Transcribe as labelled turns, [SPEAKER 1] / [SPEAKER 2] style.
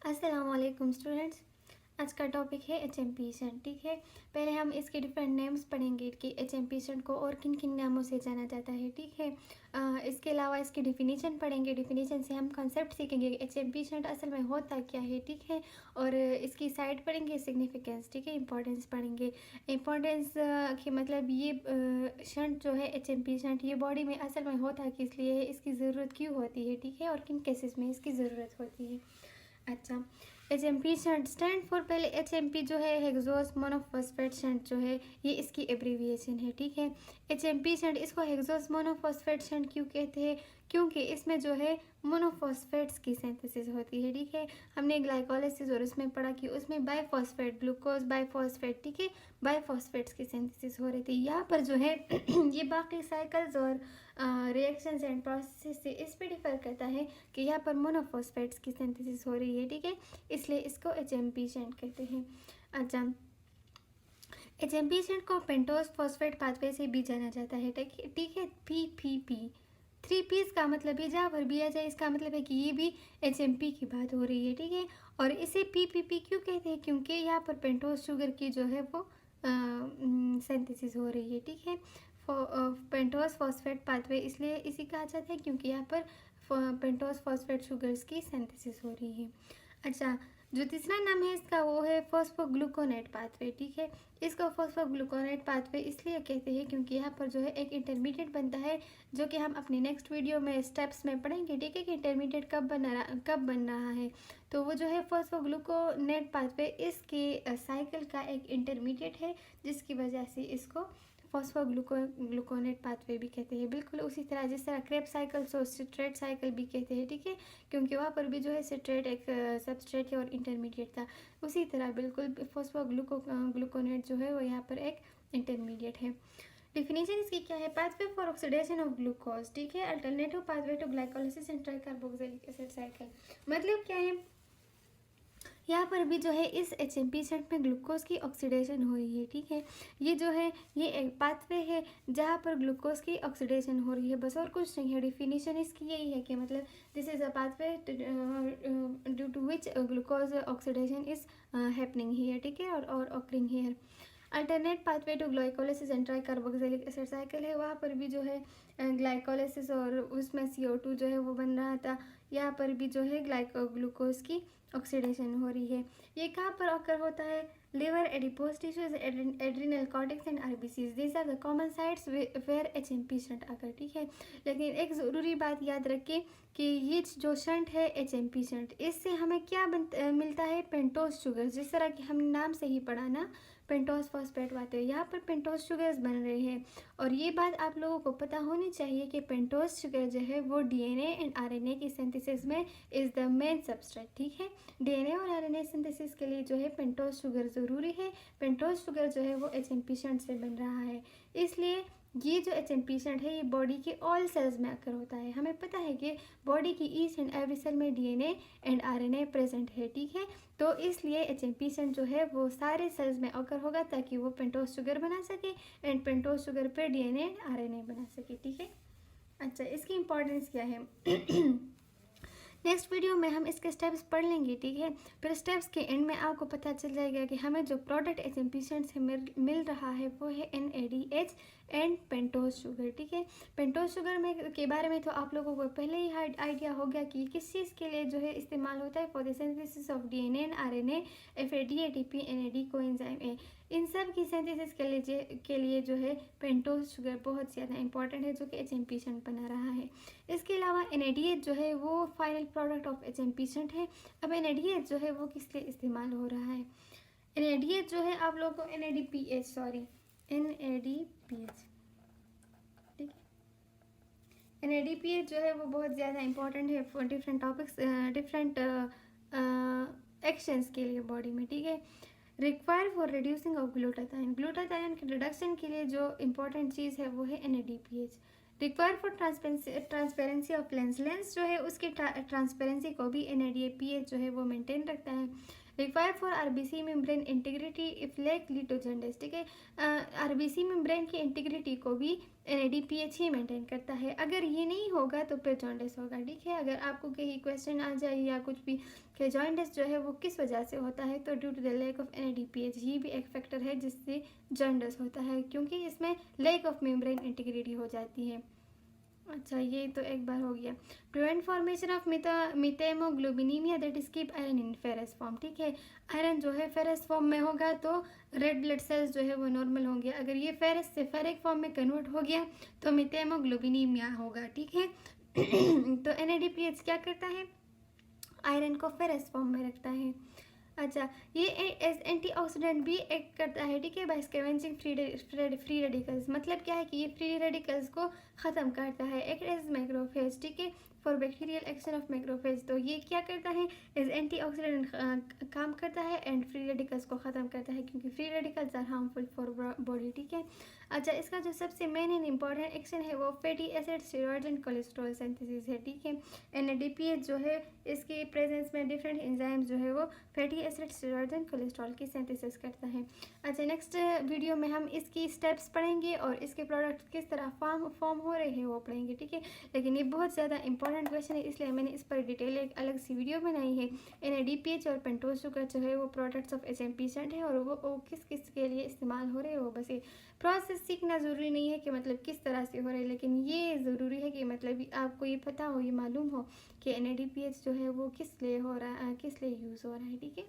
[SPEAKER 1] अस्सलाम वालेकुम स्टूडेंट्स। आज का टॉपिक है एचएमपी-शन। ठीक है, पहले हम इसके डिफरेंट नेम्स पढ़ेंगे कि एचएमपी-शन को और किन किन नामों से जाना जाता है। ठीक है, इसके अलावा इसकी डिफिनीशन पढ़ेंगे। डिफिनीशन से हम कंसेप्ट सीखेंगे एचएमपी-शन असल में होता क्या है। ठीक है, और इसकी साइड पढ़ेंगे, सिग्निफिकेंस। ठीक है, इंपॉर्टेंस पढ़ेंगे। इंपॉर्टेंस की मतलब ये शंट जो है एचएमपी-शंट ये बॉडी में असल में होता किस लिए है, इसकी ज़रूरत क्यों होती है। ठीक है, और किन केसेस में इसकी ज़रूरत होती है। अच्छा, H M P stand for, पहले एच एम पी जो है हेक्सोस मोनोफॉस्फेट शंट जो है ये इसकी एब्रीविएशन है। ठीक है, एच एम पी शंट इसको हेक्सोस मोनोफॉस्फेट शंट क्यों कहते हैं, क्योंकि इसमें जो है मोनोफॉस्फेट्स की सिंथेसिस होती है। ठीक है, हमने ग्लाइकोलाइसिस और उसमें पढ़ा कि उसमें बाइफॉस्फेट, ग्लूकोज बाइफॉस्फेट, ठीक है, बाइफॉस्फेट्स की सिंथेसिस हो रही थी। यहाँ पर जो है ये बाकी साइकिल्स और रिएक्शंस एंड प्रोसेस से इस पे डिफर करता है कि यहाँ पर मोनोफॉस्फेट्स की सिंथेसिस हो रही है। ठीक है, इसलिए इसको एचएमपी शंट कहते हैं। अच्छा, एचएमपी शंट को पेंटोस फॉस्फेट पाथवे से भी जाना जाता है। ठीक है, पी 3 पीस का मतलब है, जहाँ पर भी आ जाए इसका मतलब है कि ये भी एचएमपी की बात हो रही है। ठीक है, और इसे पी क्यों कहते हैं, क्योंकि यहाँ पर पेंटोस शुगर की जो है वो सिंथेसिस हो रही है। ठीक है, पेंटोस फॉस्फेट पाथवे इसलिए इसी कहा जाता है क्योंकि यहाँ पर पेंटोस फॉस्फेट शुगर्स की सिंथेसिस हो रही है। अच्छा, जो तीसरा नाम है इसका वो है फॉस्फोग्लूकोनेट पाथवे। ठीक है, इसको फॉस्फोग्लूकोनेट पाथवे इसलिए कहते हैं क्योंकि यहाँ पर जो है एक इंटरमीडिएट बनता है, जो कि हम अपने नेक्स्ट वीडियो में स्टेप्स में पढ़ेंगे। ठीक है, कि इंटरमीडिएट कब बन रहा है, तो वो जो है फॉस्फोग्लूकोनेट पाथवे इसके साइकिल का एक इंटरमीडिएट है, जिसकी वजह से इसको फॉस्फोग्लूकोनेट पाथवे भी कहते हैं। बिल्कुल उसी तरह जिस तरह Krebs cycle so citrate cycle भी कहते हैं। ठीक है, क्योंकि वहाँ पर भी जो है सिट्रेट एक सबस्ट्रेट है और इंटरमीडिएट था। उसी तरह बिल्कुल फॉस्फोग्लूकोनेट जो है वो यहाँ पर एक इंटरमीडिएट है। डिफिनीशन इसकी क्या है, pathway for oxidation of glucose. ठीक है, alternative pathway to glycolysis and tricarboxylic acid cycle. मतलब क्या है, यहाँ पर भी जो है इस एचएमपी शंट में ग्लूकोज की ऑक्सीडेशन हो रही है। ठीक है, ये जो है ये एक पाथवे है जहाँ पर ग्लूकोज की ऑक्सीडेशन हो रही है, बस और कुछ नहीं है। डिफिनीशन इसकी यही है कि मतलब this is a pathway due to which glucose oxidation is happening here. ठीक है, और occurring here. Alternate pathway to glycolysis and tricarboxylic acid cycle है, वहाँ पर भी जो है ग्लाइकोलाइसिस और उसमें CO2 जो है वो बन रहा था। यहाँ पर भी जो है ग्लूकोज की ऑक्सीडेशन हो रही है। ये कहाँ पर ऑकर होता है, liver, adipose tissues, adrenal cortex and RBCs, these are the common sites where HMP shunt occur. ठीक है, लेकिन एक ज़रूरी बात याद रखिए कि ये जो शंट है एचएमपी शंट, इससे हमें क्या मिलता है, पेंटोस शुगर। जिस तरह कि हमने नाम से ही पढ़ा ना, पेंटोस फॉस्फेट बात है, यहाँ पर पेंटोस शुगर्स बन रहे हैं। और ये बात आप लोगों को पता होनी चाहिए कि पेंटोस शुगर जो है वो डीएनए एंड आरएनए की सिंथेसिस में इज़ द मेन सबस्ट्रेट। ठीक है, डीएनए और आरएनए सिंथेसिस के लिए जो है पेंटोस शुगर ज़रूरी है। पेंटोस शुगर जो है वो एचएमपी शंट से बन रहा है, इसलिए ये जो एचएमपी शंट है ये बॉडी के ऑल सेल्स में अकर होता है। हमें पता है कि बॉडी की ईच एंड एवरी सेल में डीएनए एंड आरएनए प्रेजेंट है। ठीक है, तो इसलिए एचएमपी शंट जो है वो सारे सेल्स में अकर होगा ताकि वो पेंटोस शुगर बना सके एंड पेंटोस शुगर पे डीएनए एंड आरएनए बना सके। ठीक है, अच्छा इसकी इम्पोर्टेंस क्या है नेक्स्ट वीडियो में हम इसके स्टेप्स पढ़ लेंगे। ठीक है, फिर स्टेप्स के एंड में आपको पता चल जाएगा कि हमें जो प्रोडक्ट एचएमपी शंट से मिल रहा है वो है NADH एंड पेंटोस शुगर। ठीक है, पेंटोस शुगर में के बारे में तो आप लोगों को पहले ही आइडिया हो गया कि किस चीज़ के लिए जो है इस्तेमाल होता है, for the synthesis of DNA and RNA, FAD, ATP, NAD coenzyme A। इन सब की सिंथेसिस के लिए जो है पेंटोस शुगर बहुत ज़्यादा इंपॉर्टेंट है, जो कि एचएमपी शंट बना रहा है। इसके अलावा NADH जो है वो final product of HMP shunt है। अब NADH जो है वो किस लिए इस्तेमाल हो रहा है, NADH जो है आप लोगों को NADPH ठीक है, NADPH जो है वो बहुत ज़्यादा इंपॉर्टेंट है for different topics, different actions के लिए बॉडी में। ठीक है, require for reducing of glutathione, glutathione के रिडक्शन के लिए जो इंपॉर्टेंट चीज़ है वो है NADPH। Require for transparency of lens, lens जो है उसकी ट्रांसपेरेंसी को भी NADPH जो है वो मेंटेन रखता है। Require for RBC membrane integrity if likely to jaundice, ठीक है। आरबीसी मेम्ब्रेन की इंटीग्रिटी को भी NADPH ही मेंटेन करता है, अगर ये नहीं होगा तो फिर जॉन्डिस होगा, ठीक है। अगर आपको कहीं क्वेश्चन आ जाए या कुछ भी कि जॉन्डिस जो है वो किस वजह से होता है, तो due to the lack of NADPH, ये भी एक फैक्टर है जिससे जॉन्डिस होता है, क्योंकि इसमें लैक ऑफ मेम्ब्रेन इंटीग्रिटी हो जाती है। अच्छा, ये तो एक बार हो गया। Prevent formation of methemoglobinemia that is keep iron in ferrous form, ठीक है। आयरन जो है फेरस फॉर्म में होगा तो रेड ब्लड सेल्स जो है वो नॉर्मल होंगे, अगर ये फेरस से फेरिक फॉर्म में कन्वर्ट हो गया तो मिथेमोग्लोबिनीमिया होगा, ठीक है। तो NADPH क्या करता है, आयरन को फेरस फॉर्म में रखता है। अच्छा, ये एज एंटीऑक्सीडेंट भी एक्ट करता है, ठीक है, बाय स्कैवेंजिंग फ्री रेडिकल्स। मतलब क्या है कि ये फ्री रेडिकल्स को ख़त्म करता है। एक्ट एज मैक्रोफेज, ठीक है, for bacterial action of macrophage. तो ये क्या करता है, एज एंटीऑक्सीडेंट काम करता है एंड फ्री रेडिकल्स को ख़त्म करता है, क्योंकि free radicals are harmful for body, ठीक है। अच्छा, इसका जो सबसे मेन एंड इंपॉर्टेंट एक्शन है वो fatty acid, steroid and cholesterol synthesis है, ठीक है। NADPH जो है इसके प्रेजेंस में डिफरेंट एंजाइम्स जो है वो fatty acid, steroid and cholesterol की सिंथेसिस करता है। अच्छा, नेक्स्ट वीडियो में हम इसकी स्टेप्स पढ़ेंगे और इसके प्रोडक्ट्स किस तरह फॉर्म हो रहे हैं वो पढ़ेंगे, ठीक है। लेकिन ये बहुत ज़्यादा इंपॉर्टेंट क्वेश्चन है, इसलिए मैंने इस पर डिटेल एक अलग सी वीडियो बनाई है। NADPH और पेंटोज शुगर जो है वो प्रोडक्ट्स ऑफ HMP है, और वो किस किस के लिए इस्तेमाल हो रहे हैं वो बस ये प्रोसेस सीखना ज़रूरी नहीं है कि मतलब किस तरह से हो रहा है, लेकिन ये ज़रूरी है कि मतलब आपको ये पता हो, ये मालूम हो कि NADPH जो है वो किस लिए हो रहा है, किस लिए यूज़ हो रहा है, ठीक है।